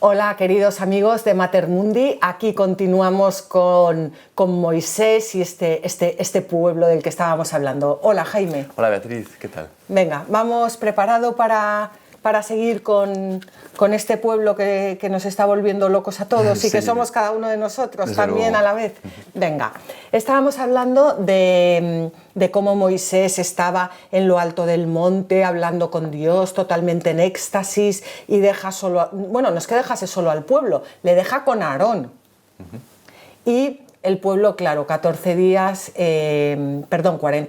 Hola queridos amigos de Mater Mundi, aquí continuamos con Moisés y este pueblo del que estábamos hablando. Hola Jaime. Hola Beatriz, ¿qué tal? Venga, vamos preparado para seguir con este pueblo que nos está volviendo locos a todos y Sí, que somos cada uno de nosotros desde también luego. a la vez. Estábamos hablando de cómo Moisés estaba en lo alto del monte hablando con Dios, totalmente en éxtasis, y deja solo, bueno, no es que dejase solo al pueblo, le deja con Aarón. Y el pueblo, claro, 40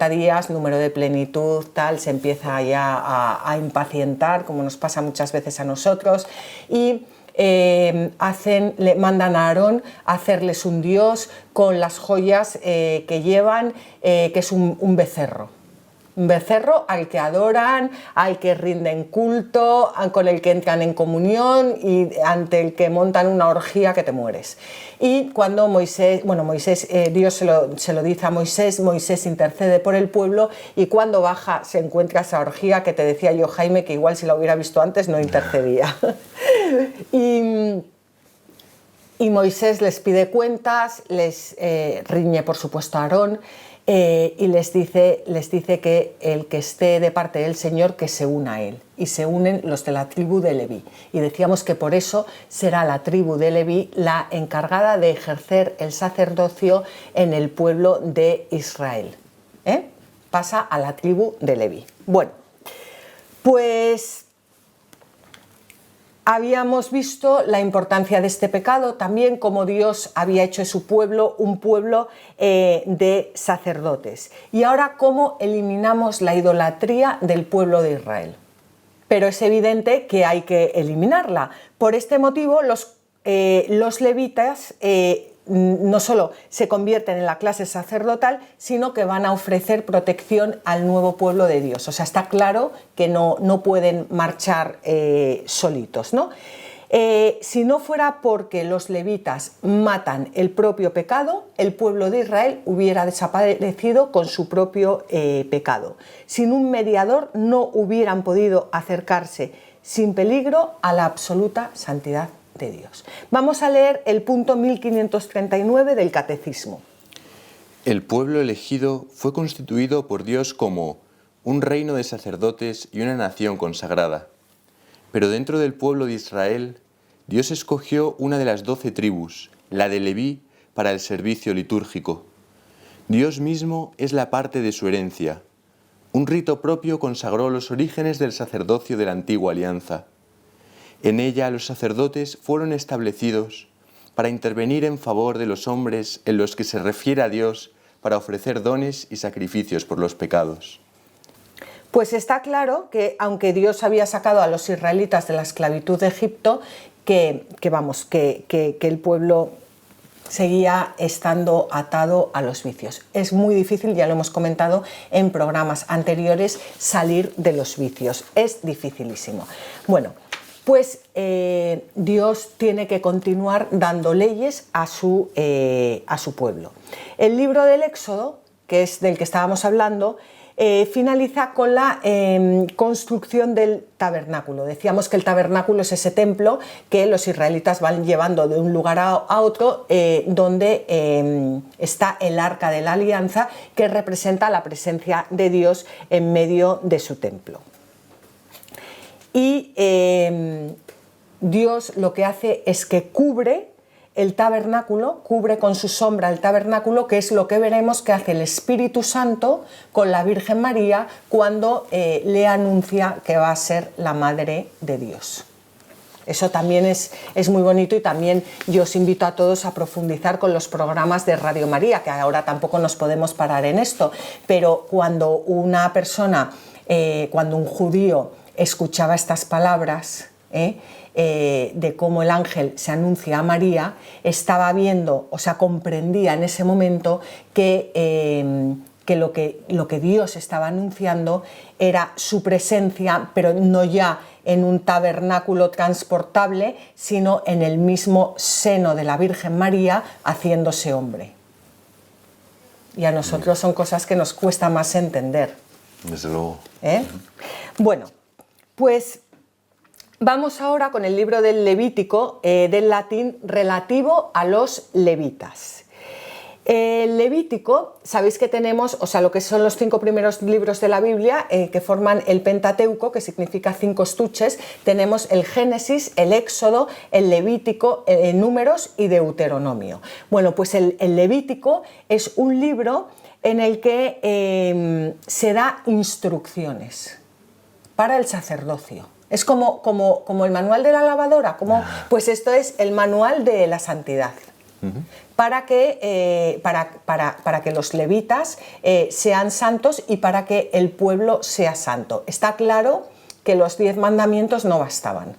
días, número de plenitud, tal, se empieza ya a impacientar, como nos pasa muchas veces a nosotros, y le mandan a Aarón a hacerles un dios con las joyas que llevan, que es un becerro. Un becerro al que adoran, al que rinden culto, con el que entran en comunión y ante el que montan una orgía que te mueres. Y cuando Dios se lo dice a Moisés, Moisés intercede por el pueblo y cuando baja se encuentra esa orgía que te decía yo, Jaime, que igual si la hubiera visto antes no intercedía. Y Moisés les pide cuentas, les riñe por supuesto a Aarón, y les dice que el que esté de parte del Señor que se una a él, y se unen los de la tribu de Leví, y decíamos que por eso será la tribu de Leví la encargada de ejercer el sacerdocio en el pueblo de Israel. Pasa a la tribu de Leví. Bueno, pues habíamos visto la importancia de este pecado, también cómo Dios había hecho de su pueblo un pueblo de sacerdotes. Y ahora cómo eliminamos la idolatría del pueblo de Israel. Pero es evidente que hay que eliminarla. Por este motivo, los levitas no solo se convierten en la clase sacerdotal, sino que van a ofrecer protección al nuevo pueblo de Dios. O sea, está claro que no pueden marchar solitos, ¿no? Si no fuera porque los levitas matan el propio pecado, el pueblo de Israel hubiera desaparecido con su propio pecado. Sin un mediador no hubieran podido acercarse sin peligro a la absoluta santidad de Dios. Vamos a leer el punto 1539 del Catecismo. El pueblo elegido fue constituido por Dios como un reino de sacerdotes y una nación consagrada. Pero dentro del pueblo de Israel, Dios escogió una de las 12 tribus, la de Leví, para el servicio litúrgico. Dios mismo es la parte de su herencia. Un rito propio consagró los orígenes del sacerdocio de la antigua alianza. En ella los sacerdotes fueron establecidos para intervenir en favor de los hombres en los que se refiere a Dios para ofrecer dones y sacrificios por los pecados. Pues está claro que aunque Dios había sacado a los israelitas de la esclavitud de Egipto, que el pueblo seguía estando atado a los vicios. Es muy difícil, ya lo hemos comentado en programas anteriores, salir de los vicios. Es dificilísimo. Bueno, pues Dios tiene que continuar dando leyes a su pueblo. El libro del Éxodo, que es del que estábamos hablando, finaliza con la construcción del tabernáculo. Decíamos que el tabernáculo es ese templo que los israelitas van llevando de un lugar a otro, donde está el arca de la alianza, que representa la presencia de Dios en medio de su templo. Y Dios lo que hace es que cubre el tabernáculo, cubre con su sombra el tabernáculo, que es lo que veremos que hace el Espíritu Santo con la Virgen María cuando le anuncia que va a ser la Madre de Dios. Eso también es muy bonito, y también yo os invito a todos a profundizar con los programas de Radio María, que ahora tampoco nos podemos parar en esto, pero cuando una persona, cuando un judío escuchaba estas palabras, de cómo el ángel se anuncia a María, estaba viendo, o sea, comprendía en ese momento que lo que Dios estaba anunciando era su presencia, pero no ya en un tabernáculo transportable, sino en el mismo seno de la Virgen María haciéndose hombre. Y a nosotros son cosas que nos cuesta más entender. Desde luego. Bueno, pues Vamos ahora con el libro del Levítico, del latín, relativo a los levitas. El Levítico, sabéis que tenemos, o sea, lo que son los 5 primeros libros de la Biblia, que forman el Pentateuco, que significa 5 estuches. Tenemos el Génesis, el Éxodo, el Levítico, Números y Deuteronomio. Bueno, pues el Levítico es un libro en el que se da instrucciones para el sacerdocio. Es como el manual de la lavadora, pues esto es el manual de la santidad. Para que los levitas sean santos y para que el pueblo sea santo. Está claro que los 10 mandamientos no bastaban,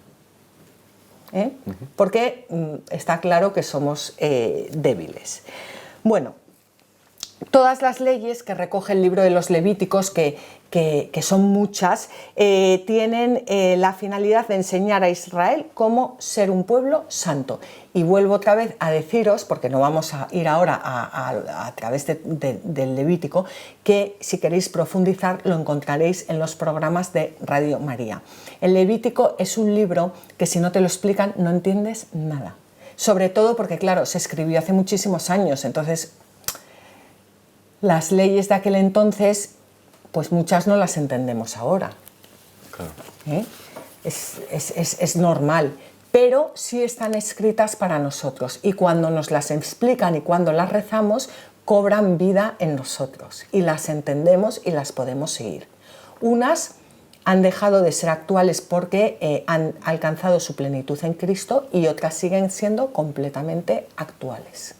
porque está claro que somos débiles. Bueno, todas las leyes que recoge el libro de los Levíticos, que son muchas, tienen la finalidad de enseñar a Israel cómo ser un pueblo santo. Y vuelvo otra vez a deciros, porque no vamos a ir ahora a través del Levítico, que si queréis profundizar lo encontraréis en los programas de Radio María. El Levítico es un libro que si no te lo explican no entiendes nada. Sobre todo porque, claro, se escribió hace muchísimos años, entonces las leyes de aquel entonces, pues muchas no las entendemos ahora. Claro. Es normal, pero sí están escritas para nosotros y cuando nos las explican y cuando las rezamos, cobran vida en nosotros y las entendemos y las podemos seguir. Unas han dejado de ser actuales porque han alcanzado su plenitud en Cristo y otras siguen siendo completamente actuales.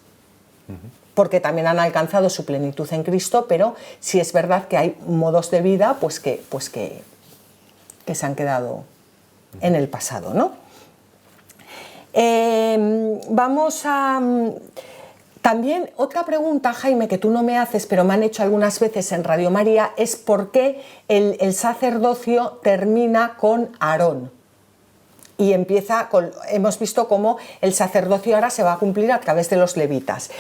Porque también han alcanzado su plenitud en Cristo, pero sí es verdad que hay modos de vida pues que se han quedado en el pasado, ¿no? Vamos a... También otra pregunta, Jaime, que tú no me haces, pero me han hecho algunas veces en Radio María, es por qué el sacerdocio termina con Aarón. Y empieza con, hemos visto cómo el sacerdocio ahora se va a cumplir a través de los levitas.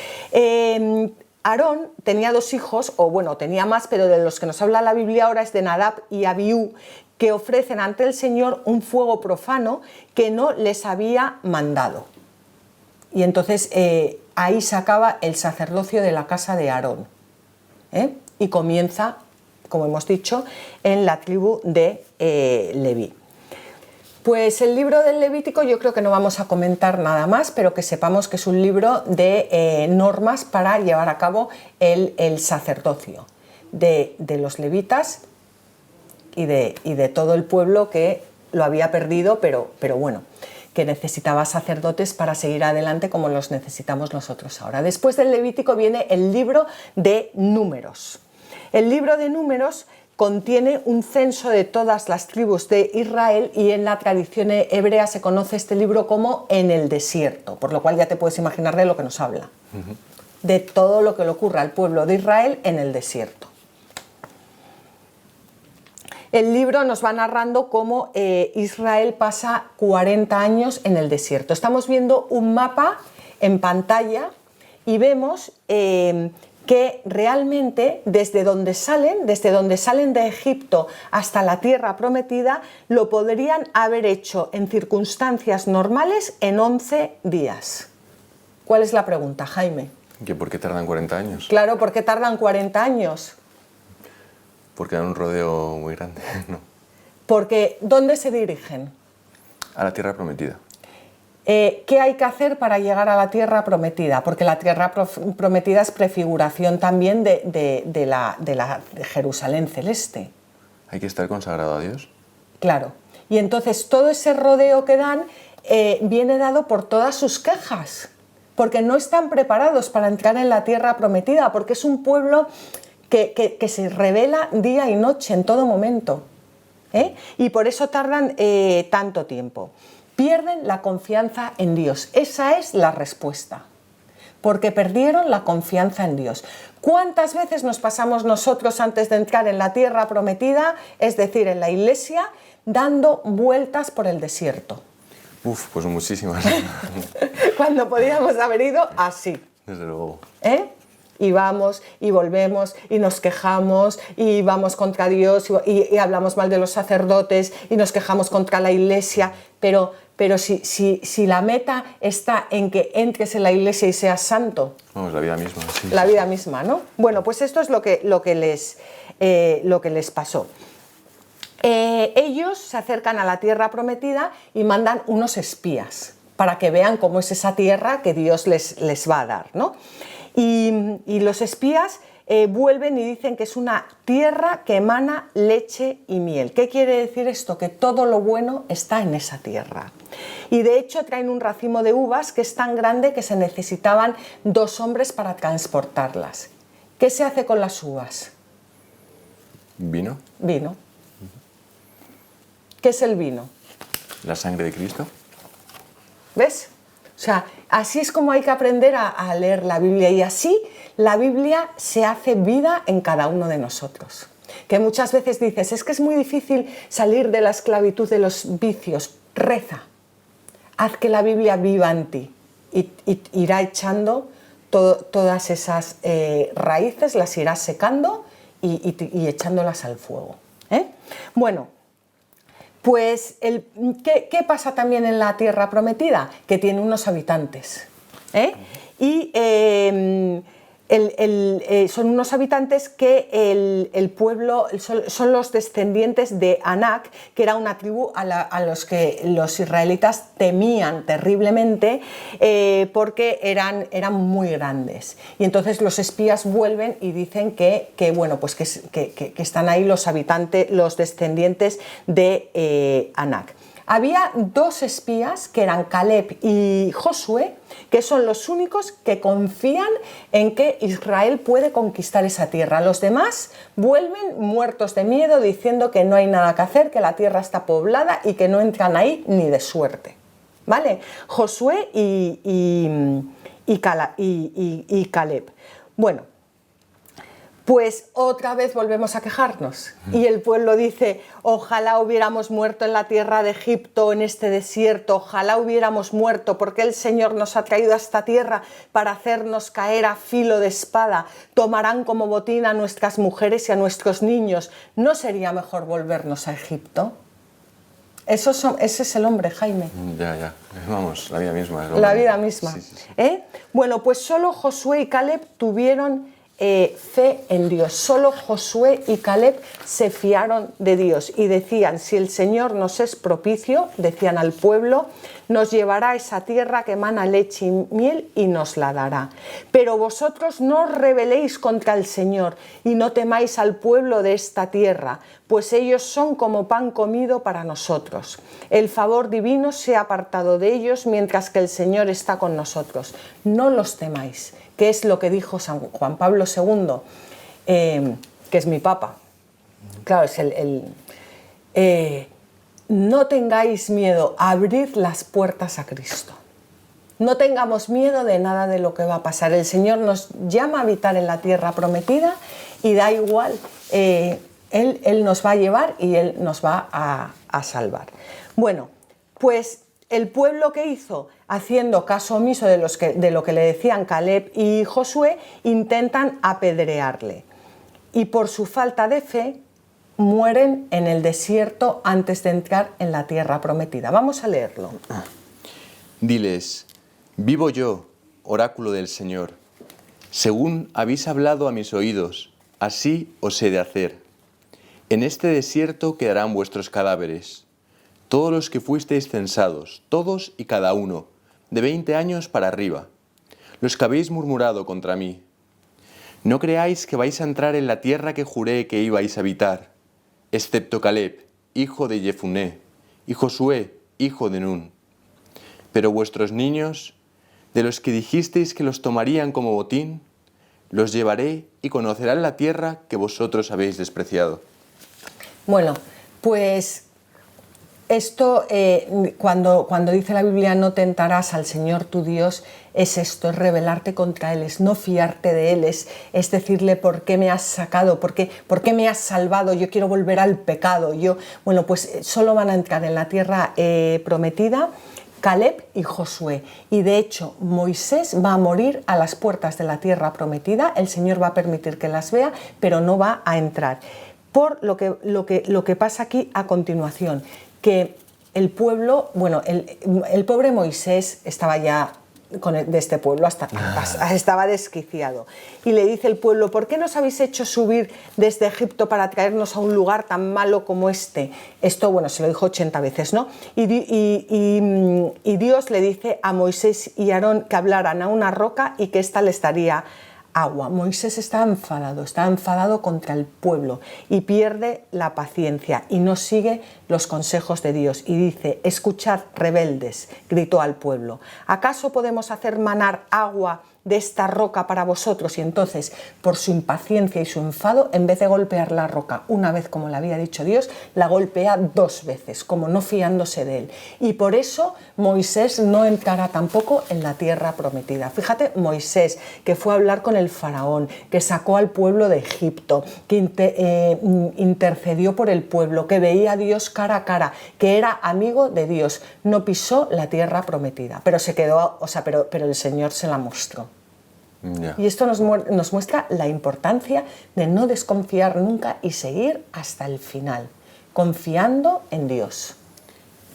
Aarón tenía 2 hijos, o bueno, tenía más, pero de los que nos habla la Biblia ahora es de Nadab y Abiú, que ofrecen ante el Señor un fuego profano que no les había mandado. Y entonces ahí se acaba el sacerdocio de la casa de Aarón. Y comienza, como hemos dicho, en la tribu de Leví. Pues el libro del Levítico yo creo que no vamos a comentar nada más, pero que sepamos que es un libro de normas para llevar a cabo el sacerdocio de los levitas y de todo el pueblo que lo había perdido, pero bueno, que necesitaba sacerdotes para seguir adelante como los necesitamos nosotros ahora. Después del Levítico viene el libro de Números. El libro de Números contiene un censo de todas las tribus de Israel y en la tradición hebrea se conoce este libro como En el desierto, por lo cual ya te puedes imaginar de lo que nos habla, de todo lo que le ocurre al pueblo de Israel en el desierto. El libro nos va narrando cómo Israel pasa 40 años en el desierto. Estamos viendo un mapa en pantalla y vemos que realmente desde donde salen de Egipto hasta la tierra prometida, lo podrían haber hecho en circunstancias normales en 11 días. ¿Cuál es la pregunta, Jaime? ¿Que por qué tardan 40 años? Claro, ¿por qué tardan 40 años? Porque dan un rodeo muy grande, ¿no? Porque, ¿dónde se dirigen? A la tierra prometida. ¿Qué hay que hacer para llegar a la tierra prometida? Porque la tierra prometida es prefiguración también de la Jerusalén celeste. ¿Hay que estar consagrado a Dios? Claro. Y entonces todo ese rodeo que dan viene dado por todas sus quejas, porque no están preparados para entrar en la tierra prometida, porque es un pueblo que se rebela día y noche en todo momento. Y por eso tardan tanto tiempo. Pierden la confianza en Dios. Esa es la respuesta. Porque perdieron la confianza en Dios. ¿Cuántas veces nos pasamos nosotros antes de entrar en la tierra prometida, es decir, en la iglesia, dando vueltas por el desierto? Uf, pues muchísimas. Cuando podíamos haber ido así. Desde luego. Y vamos y volvemos y nos quejamos y vamos contra Dios y hablamos mal de los sacerdotes y nos quejamos contra la iglesia, pero si la meta está en que entres en la iglesia y seas santo. Vamos, la vida misma. Sí, la vida misma, ¿no? Bueno, pues esto es lo que les pasó. Ellos se acercan a la tierra prometida y mandan unos espías para que vean cómo es esa tierra que Dios les va a dar, ¿no? Y los espías vuelven y dicen que es una tierra que emana leche y miel. ¿Qué quiere decir esto? Que todo lo bueno está en esa tierra. Y de hecho traen un racimo de uvas que es tan grande que se necesitaban 2 hombres para transportarlas. ¿Qué se hace con las uvas? ¿Vino? Vino. ¿Qué es el vino? ¿La sangre de Cristo? ¿Ves? O sea, así es como hay que aprender a leer la Biblia y así la Biblia se hace vida en cada uno de nosotros. Que muchas veces dices, es que es muy difícil salir de la esclavitud de los vicios. Reza, haz que la Biblia viva en ti y irá echando todas esas raíces, las irás secando y echándolas al fuego. Bueno, pues, ¿qué pasa también en la tierra prometida? Que tiene unos habitantes. Y son unos habitantes que el pueblo son los descendientes de Anak, que era una tribu a los que los israelitas temían terriblemente porque eran muy grandes. Y entonces los espías vuelven y dicen que están ahí los habitantes, los descendientes de Anak. Había 2 espías que eran Caleb y Josué, que son los únicos que confían en que Israel puede conquistar esa tierra. Los demás vuelven muertos de miedo diciendo que no hay nada que hacer, que la tierra está poblada y que no entran ahí ni de suerte. ¿Vale? Josué y Caleb. Bueno, pues otra vez volvemos a quejarnos y el pueblo dice, ojalá hubiéramos muerto en la tierra de Egipto, en este desierto, ojalá hubiéramos muerto porque el Señor nos ha traído a esta tierra para hacernos caer a filo de espada, tomarán como botín a nuestras mujeres y a nuestros niños, ¿no sería mejor volvernos a Egipto? Ese es el hombre, Jaime. Ya, vamos, la vida misma. La vida misma. Sí. Bueno, pues solo Josué y Caleb tuvieron fe en Dios. Solo Josué y Caleb se fiaron de Dios y decían, si el Señor nos es propicio, decían al pueblo, nos llevará a esa tierra que emana leche y miel y nos la dará. Pero vosotros no os rebeléis contra el Señor y no temáis al pueblo de esta tierra, pues ellos son como pan comido para nosotros. El favor divino se ha apartado de ellos mientras que el Señor está con nosotros. No los temáis. ¿Qué es lo que dijo San Juan Pablo II, que es mi papa? Claro, es no tengáis miedo, abrid las puertas a Cristo. No tengamos miedo de nada de lo que va a pasar. El Señor nos llama a habitar en la tierra prometida y da igual, Él nos va a llevar y Él nos va a salvar. Bueno, pues el pueblo que hizo, haciendo caso omiso de lo que le decían Caleb y Josué, intentan apedrearle. Y por su falta de fe, mueren en el desierto antes de entrar en la tierra prometida. Vamos a leerlo. Diles, vivo yo, oráculo del Señor. Según habéis hablado a mis oídos, así os he de hacer. En este desierto quedarán vuestros cadáveres. Todos los que fuisteis censados, todos y cada uno, de 20 años para arriba, los que habéis murmurado contra mí. No creáis que vais a entrar en la tierra que juré que ibais a habitar, excepto Caleb, hijo de Jefuné, y Josué, hijo de Nun. Pero vuestros niños, de los que dijisteis que los tomarían como botín, los llevaré y conocerán la tierra que vosotros habéis despreciado. Bueno, pues esto, cuando dice la Biblia no tentarás al Señor tu Dios, es esto, es rebelarte contra Él, es no fiarte de Él, es decirle ¿por qué me has sacado? ¿Por qué me has salvado? Yo quiero volver al pecado. Bueno, pues solo van a entrar en la tierra prometida Caleb y Josué. Y de hecho, Moisés va a morir a las puertas de la tierra prometida, el Señor va a permitir que las vea, pero no va a entrar. Por lo que pasa aquí a continuación, que el pueblo, bueno, el pobre Moisés estaba ya de este pueblo estaba desquiciado. Y le dice el pueblo: ¿por qué nos habéis hecho subir desde Egipto para traernos a un lugar tan malo como este? Esto, bueno, se lo dijo 80 veces, ¿no? Y Dios le dice a Moisés y Aarón que hablaran a una roca y que ésta les daría agua. Moisés está enfadado contra el pueblo y pierde la paciencia y no sigue los consejos de Dios y dice: escuchad, rebeldes, gritó al pueblo, ¿acaso podemos hacer manar agua de esta roca para vosotros? Y entonces, por su impaciencia y su enfado, en vez de golpear la roca una vez como le había dicho Dios, la golpea 2 veces, como no fiándose de él. Y por eso Moisés no entrará tampoco en la tierra prometida. Fíjate, Moisés, que fue a hablar con el faraón, que sacó al pueblo de Egipto, que intercedió por el pueblo, que veía a Dios cara a cara, que era amigo de Dios, no pisó la tierra prometida, pero se quedó, pero el Señor se la mostró. Ya. Y esto nos muestra la importancia de no desconfiar nunca y seguir hasta el final, confiando en Dios.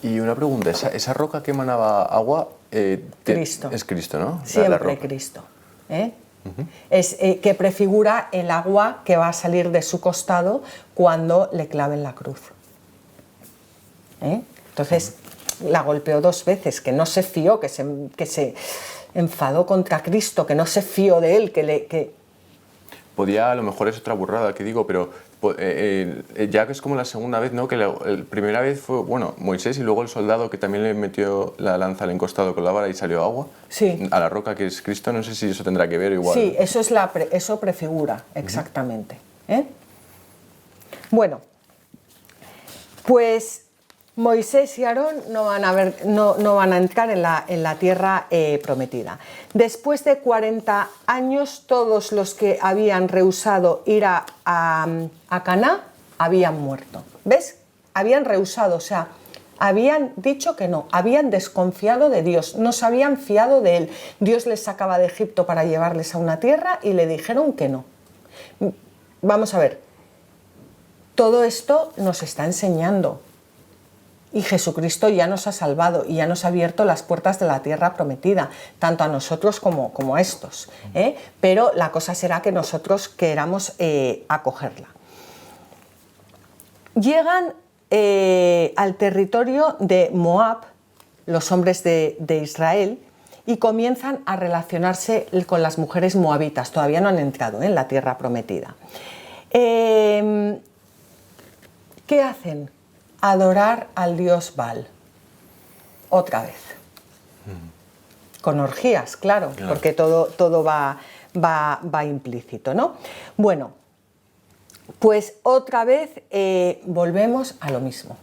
Y una pregunta, ¿esa roca que emanaba agua Cristo. Es Cristo, ¿no? Siempre Cristo. Es que prefigura el agua que va a salir de su costado cuando le claven la cruz. Entonces, la golpeó 2 veces, que no se fió, que se enfadó contra Cristo, que no se fió de él, que... Podía, a lo mejor es otra burrada que digo, pero ya que es como la segunda vez, ¿no? Que la primera vez fue, bueno, Moisés y luego el soldado que también le metió la lanza al encostado con la vara y salió agua. Sí. A la roca que es Cristo, no sé si eso tendrá que ver igual. Sí, eso prefigura, exactamente. Bueno, pues Moisés y Aarón no van a entrar en la tierra prometida. Después de 40 años, todos los que habían rehusado ir a Canaán habían muerto. ¿Ves? Habían rehusado, o sea, habían dicho que no, habían desconfiado de Dios, no se habían fiado de él. Dios les sacaba de Egipto para llevarles a una tierra y le dijeron que no. Vamos a ver, todo esto nos está enseñando. Y Jesucristo ya nos ha salvado y ya nos ha abierto las puertas de la tierra prometida, tanto a nosotros como a estos. Pero la cosa será que nosotros queramos acogerla. Llegan al territorio de Moab, los hombres de Israel, y comienzan a relacionarse con las mujeres moabitas. Todavía no han entrado en la tierra prometida. ¿Qué hacen? Adorar al dios Baal, otra vez, con orgías, claro, porque todo va implícito, ¿no? Bueno, pues otra vez volvemos a lo mismo.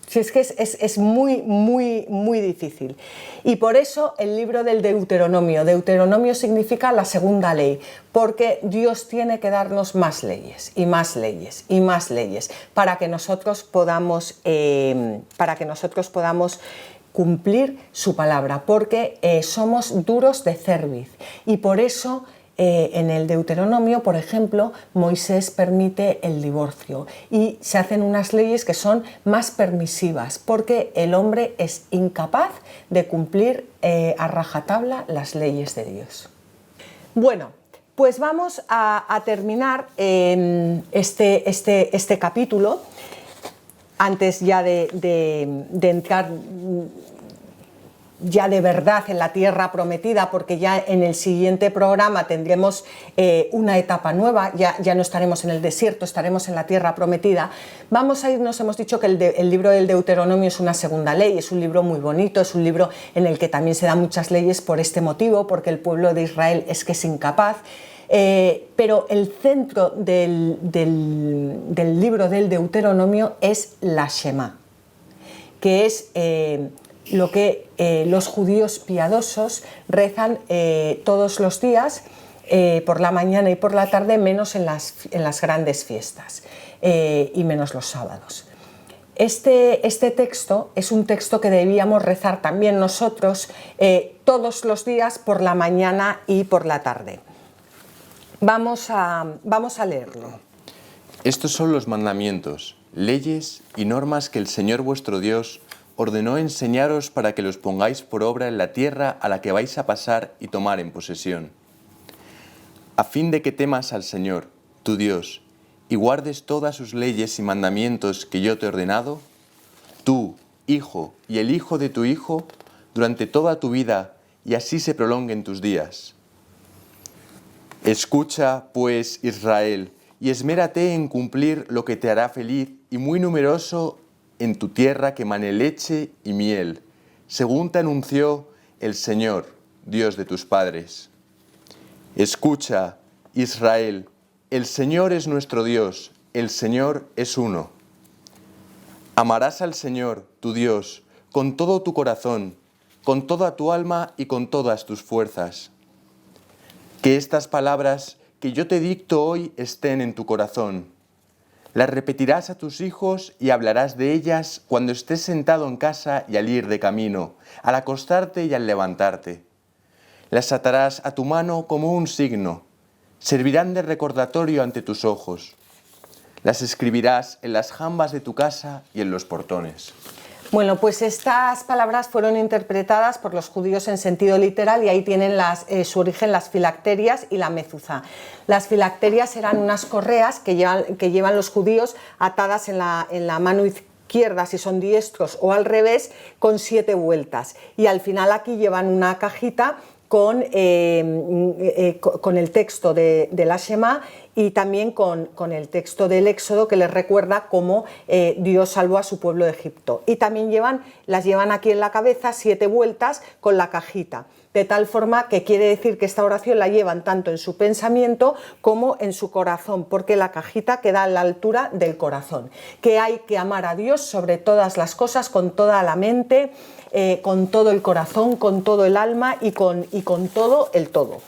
Si es que es muy, muy, muy difícil. Y por eso el libro del Deuteronomio significa la segunda ley, porque Dios tiene que darnos más leyes, y más leyes, y más leyes, para que nosotros podamos cumplir su palabra, porque somos duros de cerviz. Y por eso en el Deuteronomio, por ejemplo, Moisés permite el divorcio y se hacen unas leyes que son más permisivas porque el hombre es incapaz de cumplir a rajatabla las leyes de Dios. Bueno, pues vamos a terminar este capítulo antes ya de entrar ya de verdad en la tierra prometida, porque ya en el siguiente programa tendremos una etapa nueva, ya no estaremos en el desierto, estaremos en la tierra prometida. Vamos a irnos, hemos dicho que el libro del Deuteronomio es una segunda ley, es un libro muy bonito, es un libro en el que también se dan muchas leyes por este motivo, porque el pueblo de Israel es incapaz. Pero el centro del libro del Deuteronomio es la Shema, que es lo que los judíos piadosos rezan todos los días, por la mañana y por la tarde, menos en las grandes fiestas y menos los sábados. Este texto es un texto que debíamos rezar también nosotros todos los días por la mañana y por la tarde. Vamos a leerlo. Estos son los mandamientos, leyes y normas que el Señor vuestro Dios ordenó enseñaros para que los pongáis por obra en la tierra a la que vais a pasar y tomar en posesión, a fin de que temas al Señor, tu Dios, y guardes todas sus leyes y mandamientos que yo te he ordenado, tú, hijo, y el hijo de tu hijo, durante toda tu vida, y así se prolonguen tus días. Escucha, pues, Israel, y esmérate en cumplir lo que te hará feliz y muy numeroso en tu tierra que mane leche y miel, según te anunció el Señor, Dios de tus padres. Escucha, Israel, el Señor es nuestro Dios, el Señor es uno. Amarás al Señor, tu Dios, con todo tu corazón, con toda tu alma y con todas tus fuerzas. Que estas palabras que yo te dicto hoy estén en tu corazón. Las repetirás a tus hijos y hablarás de ellas cuando estés sentado en casa y al ir de camino, al acostarte y al levantarte. Las atarás a tu mano como un signo. Servirán de recordatorio ante tus ojos. Las escribirás en las jambas de tu casa y en los portones. Bueno, pues estas palabras fueron interpretadas por los judíos en sentido literal y ahí tienen su origen las filacterias y la mezuzá. Las filacterias eran unas correas que llevan los judíos atadas en la mano izquierda, si son diestros, o al revés, con 7 vueltas. Y al final aquí llevan una cajita con el texto de la Shema y también con el texto del Éxodo que les recuerda cómo Dios salvó a su pueblo de Egipto. Y también las llevan aquí en la cabeza 7 vueltas con la cajita, de tal forma que quiere decir que esta oración la llevan tanto en su pensamiento como en su corazón, porque la cajita queda a la altura del corazón, que hay que amar a Dios sobre todas las cosas, con toda la mente, con todo el corazón, con todo el alma y con todo el todo.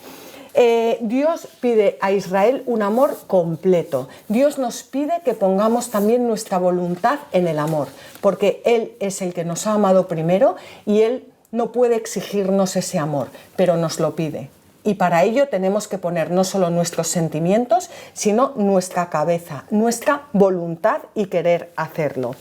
Dios pide a Israel un amor completo. Dios nos pide que pongamos también nuestra voluntad en el amor, porque Él es el que nos ha amado primero y Él no puede exigirnos ese amor, pero nos lo pide. Y para ello tenemos que poner no solo nuestros sentimientos, sino nuestra cabeza, nuestra voluntad y querer hacerlo.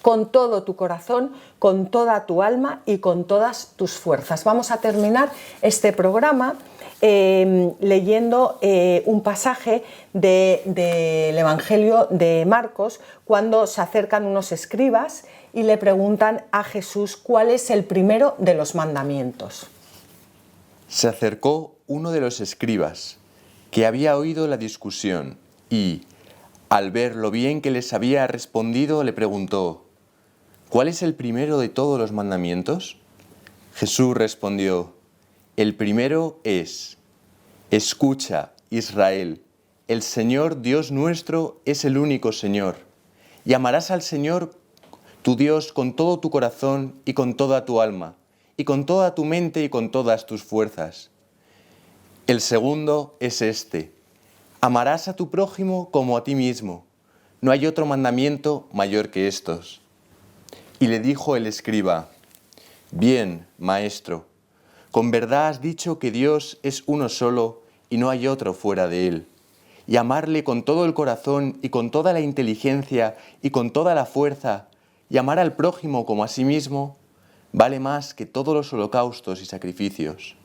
Con todo tu corazón, con toda tu alma y con todas tus fuerzas. Vamos a terminar este programa leyendo un pasaje del Evangelio de Marcos, cuando se acercan unos escribas y le preguntan a Jesús cuál es el primero de los mandamientos. Se acercó uno de los escribas, que había oído la discusión, y, al ver lo bien que les había respondido, le preguntó: ¿cuál es el primero de todos los mandamientos? Jesús respondió: el primero es: escucha, Israel, el Señor Dios nuestro es el único Señor, y amarás al Señor tu Dios con todo tu corazón y con toda tu alma, y con toda tu mente y con todas tus fuerzas. El segundo es este: amarás a tu prójimo como a ti mismo. No hay otro mandamiento mayor que estos. Y le dijo el escriba: bien, maestro, con verdad has dicho que Dios es uno solo y no hay otro fuera de él, y amarle con todo el corazón y con toda la inteligencia y con toda la fuerza, y amar al prójimo como a sí mismo, vale más que todos los holocaustos y sacrificios.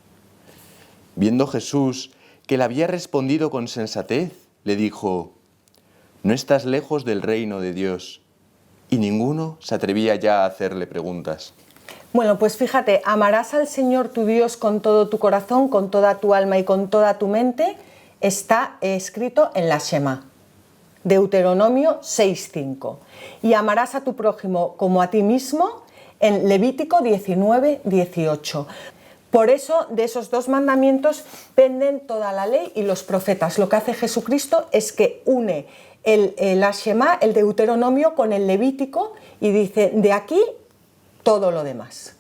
Viendo Jesús que le había respondido con sensatez, le dijo: no estás lejos del reino de Dios. Y ninguno se atrevía ya a hacerle preguntas. Bueno, pues fíjate, amarás al Señor tu Dios con todo tu corazón, con toda tu alma y con toda tu mente, está escrito en la Shema, Deuteronomio 6:5. Y amarás a tu prójimo como a ti mismo en Levítico 19:18. Por eso, de esos 2 mandamientos penden toda la ley y los profetas. Lo que hace Jesucristo es que une la Shema, el Deuteronomio, con el Levítico y dice: de aquí todo lo demás.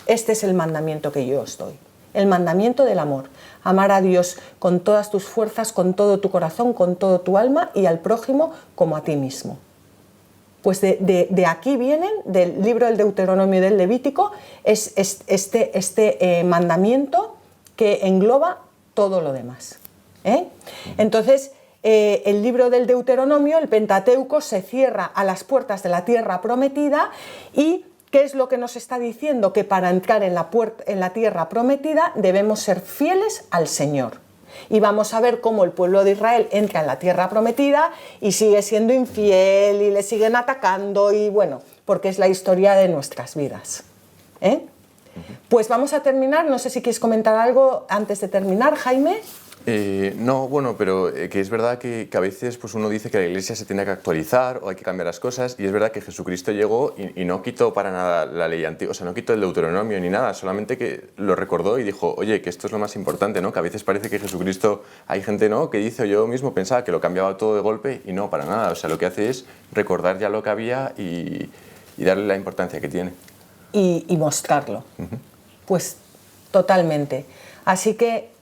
Este es el mandamiento que yo os doy, el mandamiento del amor. Amar a Dios con todas tus fuerzas, con todo tu corazón, con todo tu alma, y al prójimo como a ti mismo. Pues de aquí vienen, del libro del Deuteronomio y del Levítico, es este mandamiento que engloba todo lo demás. Entonces, el libro del Deuteronomio, el Pentateuco, se cierra a las puertas de la tierra prometida. ¿Y qué es lo que nos está diciendo? Que para entrar en la tierra prometida debemos ser fieles al Señor. Y vamos a ver cómo el pueblo de Israel entra en la tierra prometida y sigue siendo infiel y le siguen atacando, y bueno, porque es la historia de nuestras vidas. Pues vamos a terminar. No sé si quieres comentar algo antes de terminar, Jaime. No, bueno, pero que es verdad que a veces pues uno dice que la Iglesia se tiene que actualizar o hay que cambiar las cosas, y es verdad que Jesucristo llegó y no quitó para nada la ley antigua, o sea, no quitó el Deuteronomio ni nada, solamente que lo recordó y dijo, oye, que esto es lo más importante, ¿no? Que a veces parece que Jesucristo, hay gente, ¿no?, que dice, yo mismo pensaba que lo cambiaba todo de golpe, y no, para nada, o sea, lo que hace es recordar ya lo que había y darle la importancia que tiene. Y mostrarlo. Pues totalmente. Así que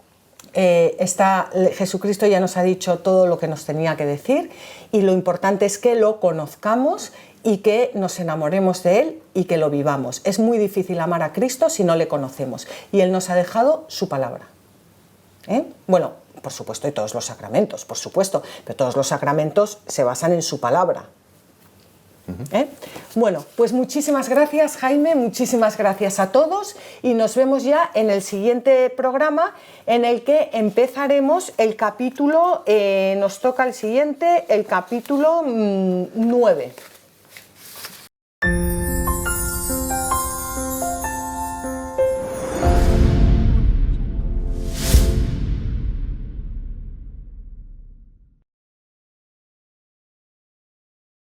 Jesucristo ya nos ha dicho todo lo que nos tenía que decir, y lo importante es que lo conozcamos y que nos enamoremos de Él y que lo vivamos. Es muy difícil amar a Cristo si no le conocemos, y Él nos ha dejado su palabra. Bueno, por supuesto, y todos los sacramentos, por supuesto, pero todos los sacramentos se basan en su palabra. Bueno, pues muchísimas gracias, Jaime, muchísimas gracias a todos, y nos vemos ya en el siguiente programa, en el que empezaremos el capítulo, nos toca el siguiente, el capítulo 9.